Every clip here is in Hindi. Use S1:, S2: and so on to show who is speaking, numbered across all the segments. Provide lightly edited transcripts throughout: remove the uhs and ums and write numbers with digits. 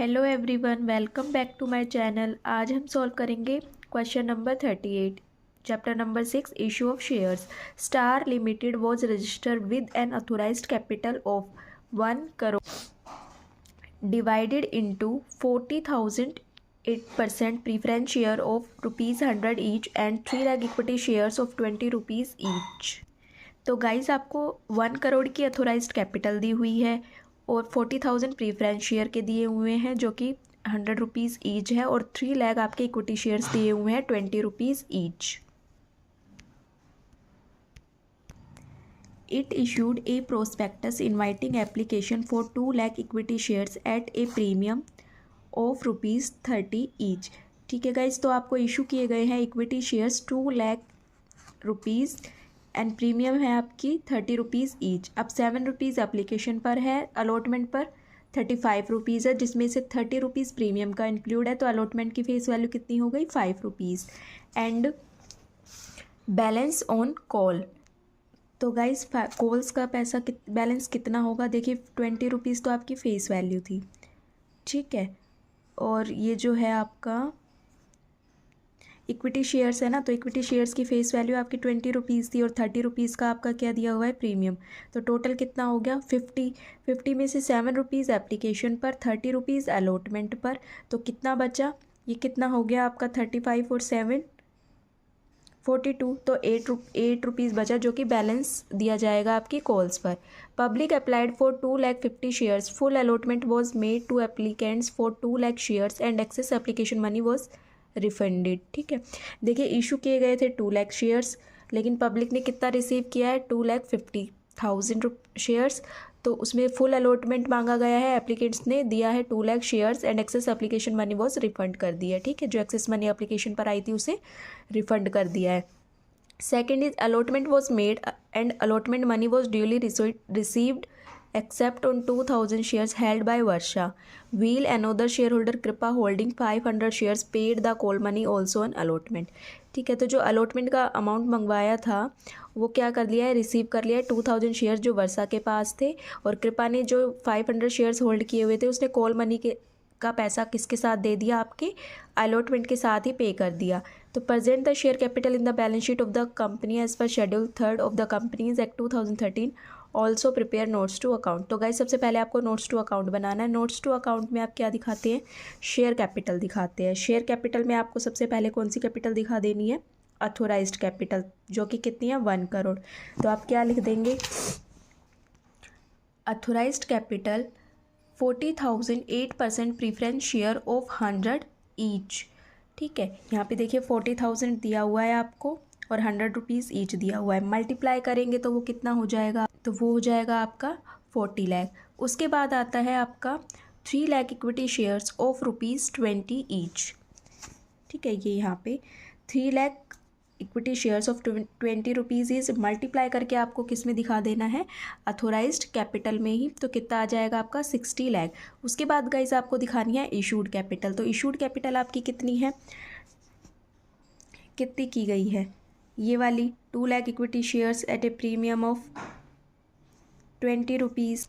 S1: Hello everyone, welcome back to my channel. आज हम सॉल्व करेंगे question number 38, chapter number 6, issue of shares. Star limited was registered with an authorised capital of 1 crore divided into 40,000 8% preference share of ₹100 each and 3 lakh equity shares of ₹20 each. तो गाइज आपको 1 करोड़ की अथोराइज्ड कैपिटल दी हुई है और 40,000 प्रीफरेंस शेयर के दिए हुए हैं जो कि ₹100 ईच है, और 3 लाख आपके इक्विटी शेयर्स दिए हुए हैं ₹20 each. It issued a prospectus inviting application for 2 lakh equity shares at a premium of ₹30 each। ठीक है गाइज, तो आपको इशू किए गए हैं equity shares 2 lakh rupees and premium है आपकी ₹30 ईच। अब ₹7 एप्लीकेशन पर है, अलॉटमेंट पर ₹35 है, जिसमें से ₹30 प्रीमियम का इंक्लूड है, तो अलॉटमेंट की फेस वैल्यू कितनी हो गई ₹5 एंड बैलेंस ऑन कॉल। तो गाइस कॉल्स का पैसा बैलेंस कितना होगा, देखिए ₹20 तो आपकी फेस वैल्यू थी, ठीक है, और ये जो है आपका इक्विटी शेयर्स है ना, तो इक्विटी शेयर्स की फेस वैल्यू आपकी ₹20 थी और ₹30 का आपका क्या दिया हुआ है, प्रीमियम। तो टोटल कितना हो गया 50 में से ₹7 एप्लीकेशन पर, ₹30 अलॉटमेंट पर, तो कितना बचा, ये कितना हो गया आपका 35 और 7 42, तो ₹8 बचा जो कि बैलेंस दिया जाएगा आपकी कॉल्स पर। Public applied for 250 shares, full allotment was made to applicants for 2 lakh shares and excess application money was refunded. ठीक है, देखिए इशू किए गए थे 2 लाख शेयर्स, लेकिन पब्लिक ने कितना रिसीव किया है, 2,50,000 शेयर्स, तो उसमें फुल अलॉटमेंट मांगा गया है, एप्लीकेंट्स ने दिया है 2 lakh shares and excess application money was refund कर दिया है। ठीक है, जो एक्सेस मनी एप्लीकेशन पर आई थी उसे रिफंड कर दिया है। Second is allotment was made and allotment money was duly received except on 2,000 shares held by Varsha. Wheel another shareholder Kripa holding 500 shares paid the call money also on allotment। ठीक है, तो जो अलॉटमेंट का अमाउंट मंगवाया था वो क्या कर लिया है, रिसीव कर लिया है 2,000 शेयर्स जो वर्षा के पास थे, और कृपा ने जो 500 शेयर्स होल्ड किए हुए थे उसने कॉल मनी का पैसा किसके साथ दे दिया, आपके अलॉटमेंट के साथ ही पे कर दिया। तो present the share capital in the balance sheet of the company as per schedule 3 of the companies act 2013। Also prepare notes to account. तो गाइस सबसे पहले आपको नोट्स टू अकाउंट बनाना है। नोट्स टू अकाउंट में आप क्या दिखाते हैं, शेयर कैपिटल दिखाते हैं। शेयर कैपिटल में आपको सबसे पहले कौन सी कैपिटल दिखा देनी है, अथोराइज्ड कैपिटल, जो कि कितनी है 1 करोड़। तो आप क्या लिख देंगे, authorised capital 40,000 8% preference share of 100 each. ठीक है, यहाँ पे देखिए 40,000 दिया हुआ है आपको और ₹100 ईच दिया हुआ है, मल्टीप्लाई करेंगे तो वो कितना हो जाएगा, तो वो हो जाएगा आपका 40 लाख। उसके बाद आता है आपका 3 lakh equity shares of ₹20 each. ठीक है, ये यहाँ पे 3 lakh equity shares of ₹20 is multiply करके आपको किस में दिखा देना है, अथोराइज्ड कैपिटल में ही, तो कितना आ जाएगा आपका 60 लाख। उसके बाद गाइज आपको दिखानी है इशूड कैपिटल। तो इशूड कैपिटल आपकी कितनी है, कितनी की गई है, ये वाली 2 lakh equity shares at A premium of ₹20,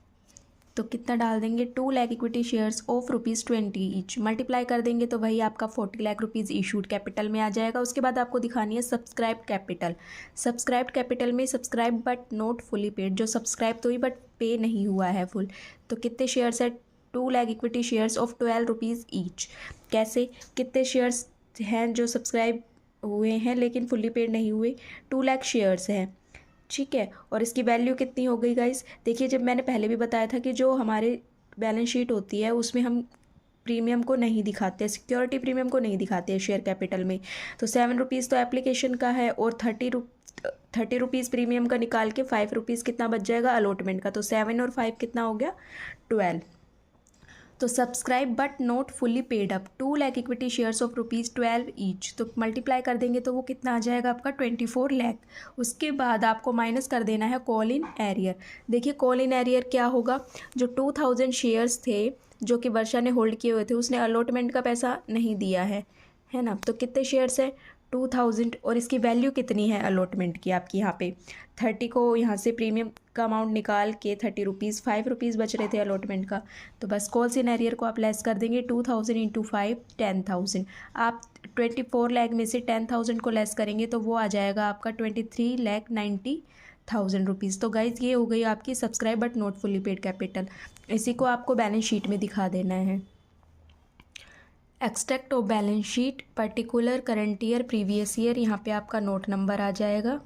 S1: तो कितना डाल देंगे, 2 lakh equity shares of ₹20 each, multiply कर देंगे तो वही आपका 40 लाख रुपीज़ इशूड कैपिटल में आ जाएगा। उसके बाद आपको दिखानी है सब्सक्राइब कैपिटल। सब्सक्राइब कैपिटल में subscribe but not fully paid, जो सब्सक्राइब तो ही बट पे नहीं हुआ है फुल, तो कितने शेयर्स है, 2 lakh equity shares of ₹12 each. कैसे, कितने शेयर्स हैं जो सब्सक्राइब हुए हैं लेकिन फुल्ली पेड नहीं हुए, 2 लाख शेयर्स हैं। ठीक है, और इसकी वैल्यू कितनी हो गई गाइस, देखिए जब मैंने पहले भी बताया था कि जो हमारे बैलेंस शीट होती है उसमें हम प्रीमियम को नहीं दिखाते, सिक्योरिटी प्रीमियम को नहीं दिखाते हैं शेयर कैपिटल में। तो ₹7 तो एप्लीकेशन का है और ₹30 प्रीमियम का निकाल के ₹5 कितना बच जाएगा अलॉटमेंट का, तो 7 और 5 कितना हो गया 12। तो subscribe but not fully paid up 2 lakh equity shares of ₹12 each, तो मल्टीप्लाई कर देंगे तो वो कितना आ जाएगा आपका 24 लाख। उसके बाद आपको माइनस कर देना है कॉल इन एरियर। देखिए कॉल इन एरियर क्या होगा, जो 2,000 शेयर्स थे जो कि वर्षा ने होल्ड किए हुए थे, उसने अलॉटमेंट का पैसा नहीं दिया है ना, तो कितने शेयर्स है 2000 और इसकी वैल्यू कितनी है अलॉटमेंट की आपकी यहाँ पे 30 को यहाँ से प्रीमियम का अमाउंट निकाल के 30 रुपीज़ 5 रुपीज़ बच रहे थे अलॉटमेंट का। तो बस कॉल सिनेरियर को आप लेस कर देंगे 2000 इंटू 5 10,000। आप 24 लाख में से 10,000 को लेस करेंगे तो वो आ जाएगा आपका 23,90,000 रुपीज़। तो गाइज़ ये हो गई आपकी subscribe but not fully paid capital. इसी को आपको बैलेंस शीट में दिखा देना है। Extract of balance sheet particular current year previous year, यहाँ पे आपका नोट नंबर आ जाएगा।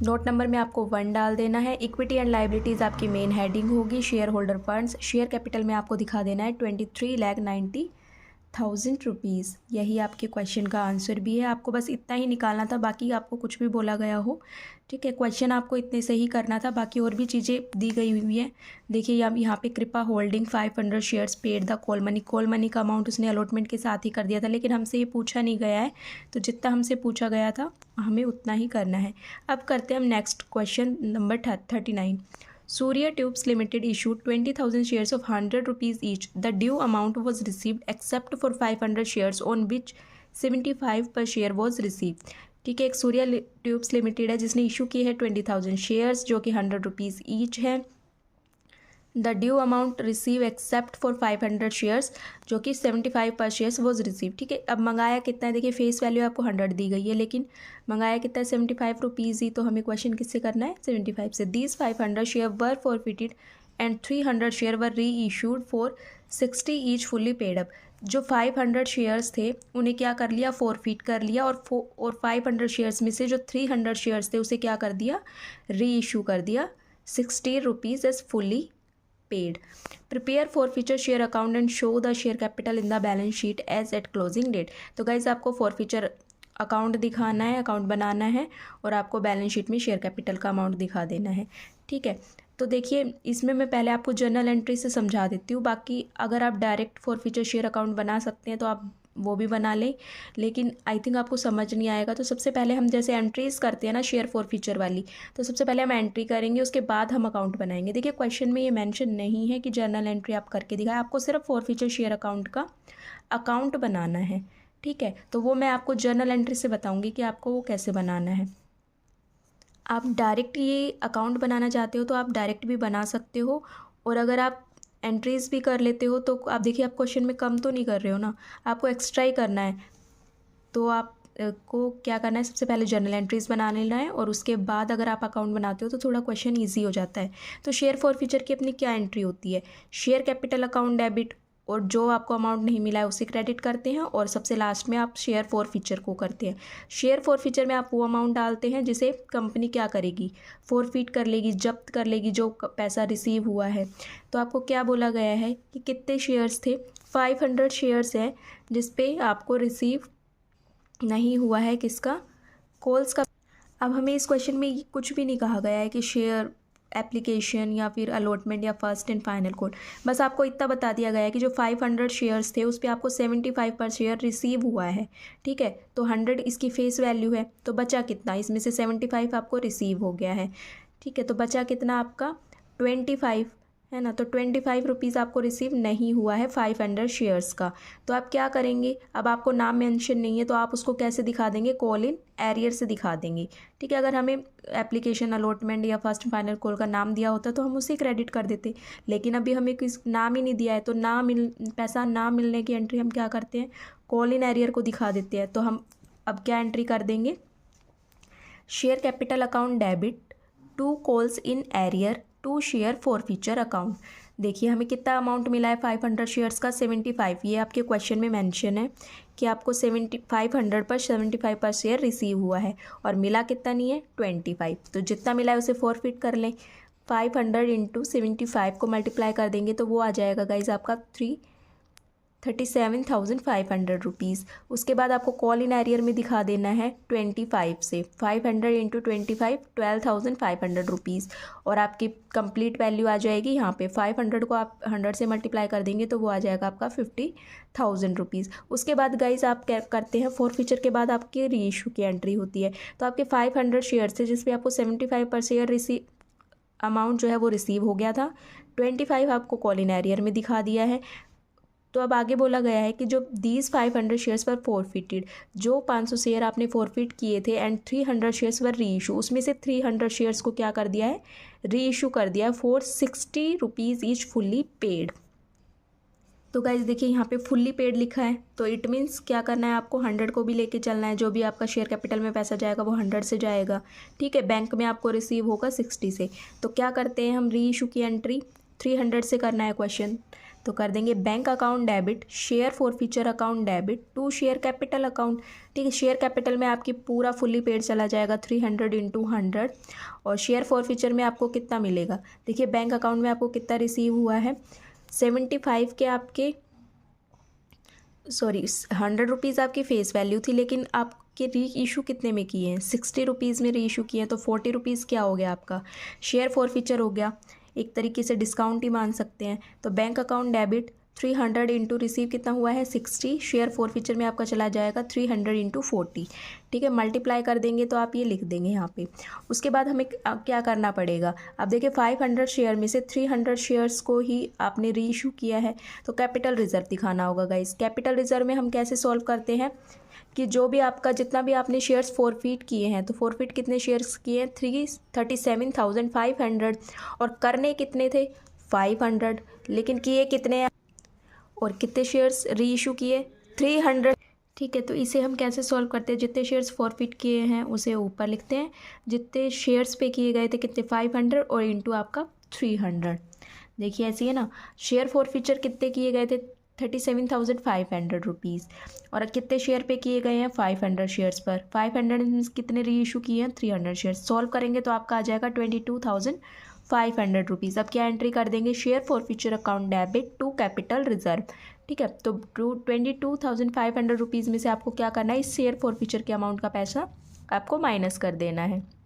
S1: नोट नंबर में आपको 1 डाल देना है। इक्विटी एंड लाइबिलिटीज़ आपकी मेन हेडिंग होगी। Share holder funds, share capital में आपको दिखा देना है 23,90,000 रुपीज़। यही आपके क्वेश्चन का आंसर भी है। आपको बस इतना ही निकालना था, बाकी आपको कुछ भी बोला गया हो, ठीक है, क्वेश्चन आपको इतने से ही करना था। बाकी और भी चीज़ें दी गई हुई हैं। देखिए यहाँ पे कृपा holding 500 shares paid the call money का अमाउंट उसने अलॉटमेंट के साथ ही कर दिया था, लेकिन हमसे ये पूछा नहीं गया है, तो जितना हमसे पूछा गया था हमें उतना ही करना है। अब करते हैं हम next question number 39। Surya Tubes Limited issued 20,000 shares of 100 rupees each. The due amount was received except for 500 shares on which 75 per share was received. ठीक है, एक सूर्या ट्यूब्स लिमिटेड है जिसने इशू की है 20,000 शेयर्स जो कि 100 रुपीज़ ईच है। The due amount receive except for 500 shares जो कि 75 पर शेयर्स वॉज रिसीव। ठीक है, अब मंगाया कितना है, देखिए फेस वैल्यू आपको 100 दी गई है, लेकिन मंगाया कितना है 75 रुपीज़ ही। तो हमें क्वेश्चन किससे करना है, 75 से। These 500 share were forfeited and 300 share were reissued for 60 each fully paid up. जो 500 शेयर्स थे उन्हें क्या कर लिया, फॉरफिट कर लिया, और 500 शेयर्स में से जो 300 शेयर्स थे उसे क्या कर दिया, री इशू कर दिया 60 rupees as fully paid. Prepare forfeiture share account and show the share capital in the balance sheet as at closing date. तो गाइज आपको फॉर फ्यूचर अकाउंट दिखाना है, अकाउंट बनाना है, और आपको बैलेंस शीट में शेयर कैपिटल का अमाउंट दिखा देना है। ठीक है, तो देखिए इसमें मैं पहले आपको जर्नल एंट्री से समझा देती हूँ। बाकी अगर आप direct for future share account बना सकते हैं तो आप वो भी बना लें, लेकिन आई थिंक आपको समझ नहीं आएगा। तो सबसे पहले हम जैसे एंट्रीज करते हैं ना शेयर फॉर फ्यूचर वाली, तो सबसे पहले हम एंट्री करेंगे, उसके बाद हम अकाउंट बनाएंगे। देखिए क्वेश्चन में ये मेंशन नहीं है कि जर्नल एंट्री आप करके दिखाएं, आपको सिर्फ फॉर फ्यूचर शेयर अकाउंट का अकाउंट बनाना है। ठीक है, तो वो मैं आपको जर्नल एंट्री से बताऊँगी कि आपको वो कैसे बनाना है। आप डायरेक्ट ये अकाउंट बनाना चाहते हो तो आप डायरेक्ट भी बना सकते हो, और अगर आप एंट्रीज़ भी कर लेते हो तो आप देखिए आप क्वेश्चन में कम तो नहीं कर रहे हो ना, आपको एक्स्ट्रा ही करना है। तो आप को क्या करना है, सबसे पहले जर्नल एंट्रीज़ बना लेना है, और उसके बाद अगर आप अकाउंट बनाते हो तो थोड़ा क्वेश्चन ईजी हो जाता है। तो शेयर फॉर फ्यूचर की अपनी क्या एंट्री होती है, शेयर कैपिटल अकाउंट डेबिट, और जो आपको अमाउंट नहीं मिला है उसे क्रेडिट करते हैं, और सबसे लास्ट में आप शेयर फॉर फ्यूचर को करते हैं। शेयर फॉर फ्यूचर में आप वो अमाउंट डालते हैं जिसे कंपनी क्या करेगी, फॉरफिट कर लेगी, जब्त कर लेगी जो पैसा रिसीव हुआ है। तो आपको क्या बोला गया है कि कितने शेयर्स थे, 500 शेयर्स हैं जिस पे आपको रिसीव नहीं हुआ है किसका, कॉल्स का। अब हमें इस क्वेश्चन में कुछ भी नहीं कहा गया है कि शेयर एप्लीकेशन या फिर अलॉटमेंट या फर्स्ट एंड फाइनल कॉल, बस आपको इतना बता दिया गया है कि जो 500 शेयर्स थे उस पर आपको 75 पर शेयर रिसीव हुआ है। ठीक है, तो 100 इसकी फेस वैल्यू है, तो बचा कितना, इसमें से 75 आपको रिसीव हो गया है। ठीक है, तो बचा कितना आपका 25 है ना, तो 25 रुपीज़ आपको रिसीव नहीं हुआ है 500 शेयर्स का। तो आप क्या करेंगे, अब आपको नाम मेंशन नहीं है तो आप उसको कैसे दिखा देंगे, कॉल इन एरियर से दिखा देंगे। ठीक है, अगर हमें एप्लीकेशन अलॉटमेंट या फर्स्ट फाइनल कॉल का नाम दिया होता तो हम उसे क्रेडिट कर देते, लेकिन अभी हमें किस नाम ही नहीं दिया है, तो पैसा ना मिलने की एंट्री हम क्या करते हैं, कॉल इन एरियर को दिखा देते हैं। तो हम अब क्या एंट्री कर देंगे, share capital account debit to calls in arrear to share forfeiture account. देखिए हमें कितना अमाउंट मिला है 500 शेयर्स का 75, ये आपके क्वेश्चन में मेंशन है कि आपको 500 पर 75 पर शेयर रिसीव हुआ है, और मिला कितना नहीं है 25। तो जितना मिला है उसे फॉरफिट कर लें, 500 इंटू 75 को मल्टीप्लाई कर देंगे तो वो आ जाएगा गाइज आपका 37,500 रुपीज़। उसके बाद आपको कॉल इन एरियर में दिखा देना है 25 से, 500 इंटू 25 12,500 रुपीज़, और आपकी कंप्लीट वैल्यू आ जाएगी यहाँ पे 500 को आप 100 से मल्टीप्लाई कर देंगे तो वो आ जाएगा आपका 50,000 रुपीज़। उसके बाद गाइज आप क्या करते हैं, फॉर फ्यूचर के बाद आपकी री इशू की एंट्री होती है। तो आपके 500 शेयर थे जिसपे आपको 75 पर शेयर अमाउंट जो है वो रिसीव हो गया था, 25 आपको कॉल इन एरियर में दिखा दिया है, तो अब आगे बोला गया है कि जो दीज 500 शेयर्स वर फॉरफिटेड, जो 500 शेयर आपने फॉरफिट किए थे एंड 300 शेयर्स वर री इशू, उसमें से 300 शेयर्स को क्या कर दिया है, री इशू कर दिया है for 60 rupees each fully paid. तो गाइज देखिए यहाँ पे फुल्ली पेड लिखा है, तो इट मीन्स क्या करना है आपको, 100 को भी लेके चलना है, जो भी आपका शेयर कैपिटल में पैसा जाएगा वो 100 से जाएगा, ठीक है। बैंक में आपको रिसीव होगा 60 से। तो क्या करते हैं हम, री इशू की एंट्री 300 से करना है क्वेश्चन, तो कर देंगे bank account debit share forfeiture account debit to share capital account, ठीक है। शेयर कैपिटल में आपकी पूरा फुल्ली पेड चला जाएगा 300 इंटू 100, और शेयर फॉरफीचर में आपको कितना मिलेगा, देखिए बैंक अकाउंट में आपको कितना रिसीव हुआ है, 75 के आपके 100 रुपीज़ आपकी फेस वैल्यू थी, लेकिन आपके री इशू कितने में किए हैं, 60 रुपीज़ में री इशू किए हैं, तो 40 रुपीज़ क्या हो गया आपका, शेयर फॉरफीचर हो गया, एक तरीके से डिस्काउंट ही मान सकते हैं। तो bank account debit 300 into receive कितना हुआ है 60, शेयर फॉरफीचर में आपका चला जाएगा 300 इंटू 40, ठीक है। मल्टीप्लाई कर देंगे तो आप ये लिख देंगे यहाँ पे। उसके बाद हमें क्या करना पड़ेगा, अब देखिए 500 शेयर में से 300 शेयर्स को ही आपने री इशू किया है, तो कैपिटल रिजर्व दिखाना होगा गाइस। कैपिटल रिजर्व में हम कैसे सॉल्व करते हैं कि जो भी आपका जितना भी आपने शेयर्स फॉरफिट किए हैं, तो फॉरफिट कितने शेयर्स किए हैं 37,500, और करने कितने थे 500, लेकिन किए कितने हैं और कितने शेयर्स री इशू किए 300, ठीक है। तो इसे हम कैसे सॉल्व करते हैं, जितने शेयर्स फॉरफिट किए हैं उसे ऊपर लिखते हैं, जितने शेयर्स पे किए गए थे कितने 500 और इंटू आपका 300। देखिए ऐसे ही है ना, शेयर फॉरफीचर कितने किए गए थे 37,500 रुपीज़, और कितने शेयर पे किए गए हैं 500 शेयर्स पर, 500 मीन्स कितने री इशू किए हैं 300 शेयर्स। सॉल्व करेंगे तो आपका आ जाएगा 22,500 रुपीज़। अब क्या एंट्री कर देंगे, share forfeiture account debit to capital reserve, ठीक है। तो 22,500 रुपीज़ में से आपको क्या करना है, इस शेयर फॉरफीचर के अमाउंट का पैसा आपको माइनस कर देना है,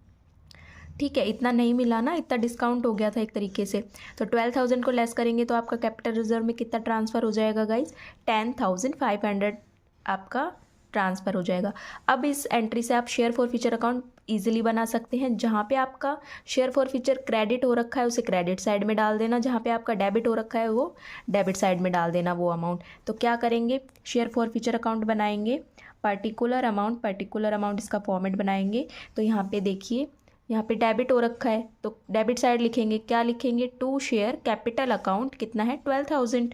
S1: ठीक है। इतना नहीं मिला ना, इतना डिस्काउंट हो गया था एक तरीके से, तो 12,000 को लेस करेंगे तो आपका कैपिटल रिजर्व में कितना ट्रांसफ़र हो जाएगा गाइज, 10,500 आपका ट्रांसफ़र हो जाएगा। अब इस एंट्री से आप शेयर फॉरफीचर अकाउंट इजीली बना सकते हैं। जहाँ पे आपका शेयर फॉरफीचर क्रेडिट हो रखा है उसे क्रेडिट साइड में डाल देना, जहाँ पे आपका डेबिट हो रखा है वो डेबिट साइड में डाल देना वो अमाउंट। तो क्या करेंगे, शेयर फॉरफीचर अकाउंट बनाएंगे, पर्टिकुलर अमाउंट इसका फॉर्मेट बनाएंगे। तो यहाँ पे देखिए, यहाँ पे डेबिट हो रखा है तो डेबिट साइड लिखेंगे, क्या लिखेंगे, टू शेयर कैपिटल अकाउंट कितना है 12,000,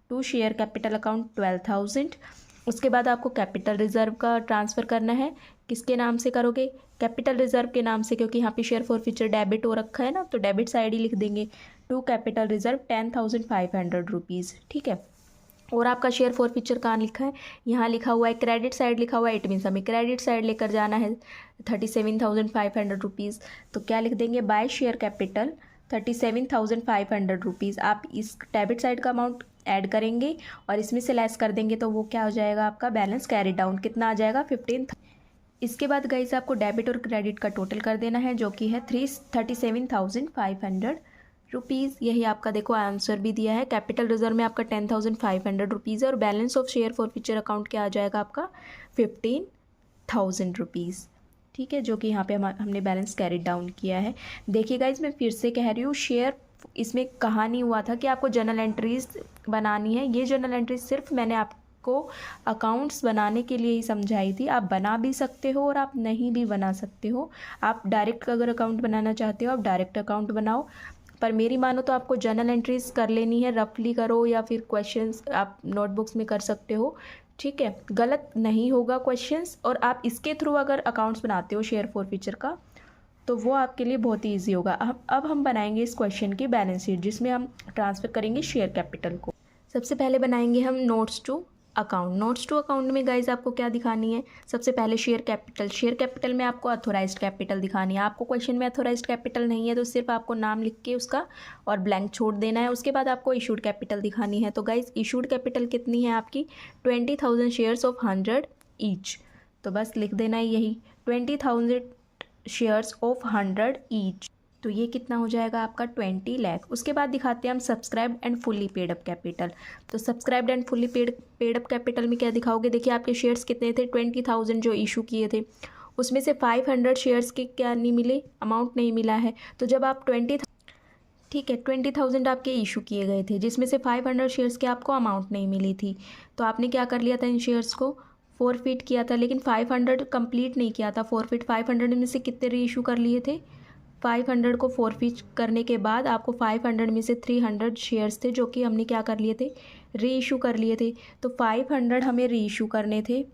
S1: टू शेयर कैपिटल अकाउंट 12,000। उसके बाद आपको कैपिटल रिजर्व का ट्रांसफ़र करना है, किसके नाम से करोगे, कैपिटल रिजर्व के नाम से, क्योंकि यहाँ पे शेयर फॉरफीचर डेबिट हो रखा है ना, तो डेबिट साइड ही लिख देंगे, टू कैपिटल रिजर्व 10,500 रुपीज़, ठीक है। और आपका शेयर फॉरफीचर कहाँ लिखा है, यहाँ लिखा हुआ है क्रेडिट साइड लिखा हुआ है, इट मीन्स हमें क्रेडिट साइड लेकर जाना है 37,500 रुपीज़। तो क्या लिख देंगे, बाय शेयर कैपिटल 37,500 रुपीज़। आप इस डेबिट साइड का अमाउंट ऐड करेंगे और इसमें से लेस कर देंगे तो वो क्या हो जाएगा, आपका बैलेंस कैरी डाउन कितना आ जाएगा 15। इसके बाद गाइस आपको डेबिट और क्रेडिट का टोटल कर देना है, जो कि है 37,500 रुपीज़। यही आपका देखो आंसर भी दिया है। कैपिटल रिजर्व में आपका 10,500 रुपीज़ है और balance of share forfeiture account क्या आ जाएगा आपका 15,000 रुपीज़, ठीक है, जो कि यहाँ पे हमने बैलेंस कैरी डाउन किया है। देखिए गाइज मैं फिर से कह रही हूँ, शेयर इसमें कहा नहीं हुआ था कि आपको जर्नल एंट्रीज बनानी है। ये जर्नल एंट्रीज सिर्फ मैंने आपको अकाउंट्स बनाने के लिए ही समझाई थी। आप बना भी सकते हो और आप नहीं भी बना सकते हो। आप डायरेक्ट अगर अकाउंट बनाना चाहते हो आप डायरेक्ट अकाउंट बनाओ, पर मेरी मानो तो आपको जर्नल एंट्रीज कर लेनी है, रफली करो या फिर क्वेश्चंस आप नोटबुक्स में कर सकते हो, ठीक है। गलत नहीं होगा क्वेश्चंस, और आप इसके थ्रू अगर अकाउंट्स बनाते हो शेयर फॉरफीचर का तो वो आपके लिए बहुत ही ईजी होगा। अब हम बनाएंगे इस क्वेश्चन की बैलेंस शीट, जिसमें हम ट्रांसफ़र करेंगे शेयर कैपिटल को। सबसे पहले बनाएंगे हम notes to account. Notes to account में गाइज आपको क्या दिखानी है, सबसे पहले शेयर कैपिटल। शेयर कैपिटल में आपको अथोराइज्ड कैपिटल दिखानी है। आपको क्वेश्चन में अथोराइज्ड कैपिटल नहीं है तो सिर्फ आपको नाम लिख के उसका और ब्लैंक छोड़ देना है। उसके बाद आपको इशूड कैपिटल दिखानी है। तो गाइज इशूड कैपिटल कितनी है आपकी 20,000 शेयर्स ऑफ 100 ईच। तो बस लिख देना है यही 20,000 शेयर्स ऑफ 100 ईच। तो ये कितना हो जाएगा आपका 20 लाख। उसके बाद दिखाते हैं हम subscribed and fully paid up capital. तो subscribed and fully paid up capital में क्या दिखाओगे, देखिए आपके शेयर्स कितने थे 20,000 जो इशू किए थे, उसमें से 500 शेयर्स के क्या नहीं मिले, अमाउंट नहीं मिला है। तो जब आप ठीक है, 20,000 आपके इशू किए गए थे, जिसमें से 500 शेयर्स के आपको अमाउंट नहीं मिली थी। तो आपने क्या कर लिया था, इन शेयर्स को फोरफिट किया था, लेकिन 500 कंप्लीट नहीं किया था फोरफिट। 500 में से कितने री इशू कर लिए थे, 500 को फोरफिट करने के बाद आपको 500 में से 300 शेयर्स थे जो कि हमने क्या कर लिए थे, री इशू कर लिए थे। तो 500 हमें री इशू करने थे,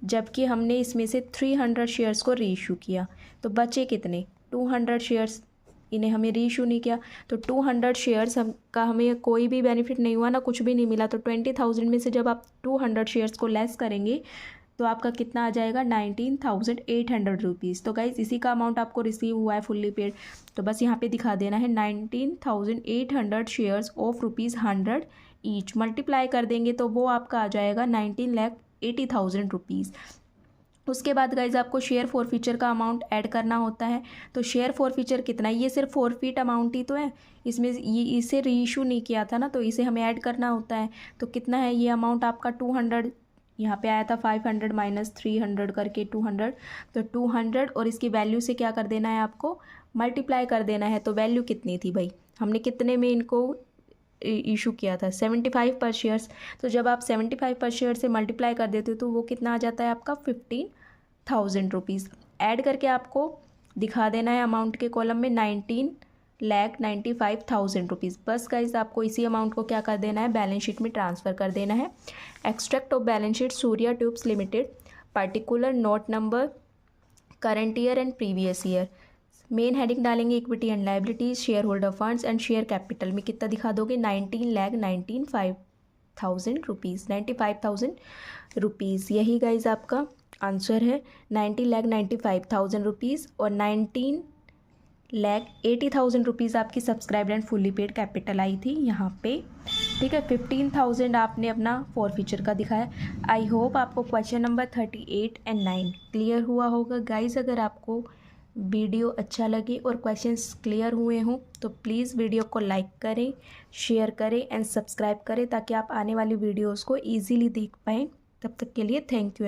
S1: जबकि हमने इसमें से 300 शेयर्स को री इशू किया। तो बचे कितने, 200 शेयर्स, इन्हें हमें री इशू नहीं किया। तो 200 शेयर्स का हमें कोई भी बेनिफिट नहीं हुआ ना, कुछ भी नहीं मिला। तो 20,000 में से जब आप 200 शेयर्स को लेस करेंगे तो आपका कितना आ जाएगा, 19,800 रुपीज़। तो गाइज़ इसी का अमाउंट आपको रिसीव हुआ है फुल्ली पेड। तो बस यहाँ पे दिखा देना है 19,800 शेयर्स ऑफ ₹100 ईच, मल्टीप्लाई कर देंगे तो वो आपका आ जाएगा 19,80,000 रुपीज़। उसके बाद गाइज आपको शेयर फॉरफीचर का अमाउंट ऐड करना होता है। तो शेयर फॉरफीचर कितना है, ये सिर्फ फॉरफीट अमाउंट ही तो है, इसमें ये इसे रीइशू नहीं किया था ना, तो इसे हमें ऐड करना होता है। तो कितना है ये अमाउंट आपका, 200, यहाँ पे आया था 500 माइनस 300 करके 200, तो 200 और इसकी वैल्यू से क्या कर देना है, आपको मल्टीप्लाई कर देना है। तो वैल्यू कितनी थी भाई, हमने कितने में इनको इशू किया था, 75 पर शेयर्स। तो जब आप 75 पर शेयर से मल्टीप्लाई कर देते हो तो वो कितना आ जाता है आपका, 15,000 रुपीज़। ऐड करके आपको दिखा देना है अमाउंट के कॉलम में 19,95,000 रुपीज़। बस गाइज आपको इसी अमाउंट को क्या कर देना है, बैलेंस शीट में ट्रांसफ़र कर देना है। Extract of balance sheet Surya tubes limited, particular note number, current year and previous year. Main heading डालेंगे equity and liabilities, share holder funds and share capital में कितना दिखा दोगे, 19,95,000 रुपीज़, 95,000 रुपीज़। यही गाइज आपका आंसर है, 19,95,000 रुपीज़ और 19,80,000 रुपीज़ आपकी subscribe and fully paid capital आई थी यहाँ पे। ठीक है, 15,000 आपने अपना फॉरफीचर का दिखाया। आई होप आपको क्वेश्चन नंबर 38 एंड 9 क्लियर हुआ होगा। गाइज अगर आपको वीडियो अच्छा लगे और क्वेश्चंस क्लियर हुए हों तो प्लीज़ वीडियो को लाइक करें, शेयर करें एंड सब्सक्राइब करें, ताकि आप आने वाली वीडियोस को इजीली देख पाएँ। तब तक के लिए थैंक यू।